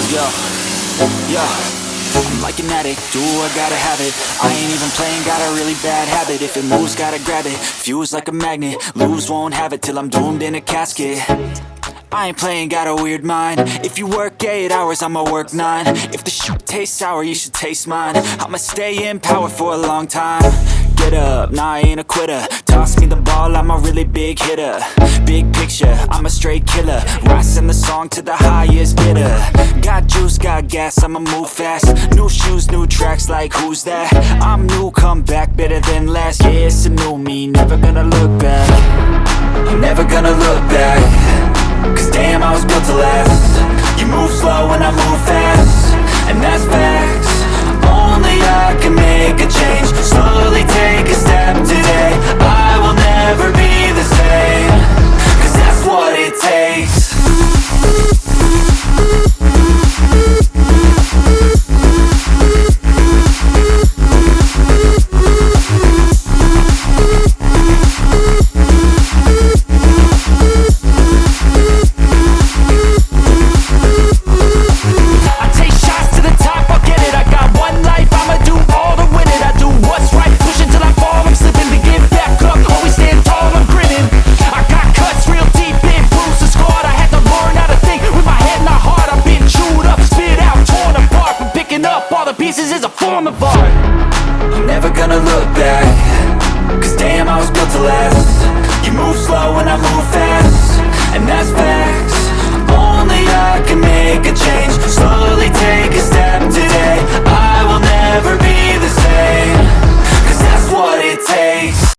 Yo, yo, I'm like an addict, do I gotta have it. I ain't even playing, got a really bad habit. If it moves, gotta grab it, fuse like a magnet. Lose, won't have it till I'm doomed in a casket. I ain't playing, got a weird mind. If you work 8 hours, I'ma work 9. If the shoot tastes sour, you should taste mine. I'ma stay in power for a long time. Get up, nah, I ain't a quitter. Toss me the ball, I'm a really big hitter. Big picture, I'm a straight killer. Rising the song to the highest bidder. Got juice, got gas, I'ma move fast. New shoes, new tracks, like who's that? I'm new, come back, better than last. Yeah, it's a new me, never gonna look back. Never gonna look back. Cause damn, I was built to last. You move slow and I move fast. and that's facts. Only I can make a change. Slowly take a step today. I will never be the same, 'cause that's what it takes. Pieces is a form of art. I'm never gonna look back.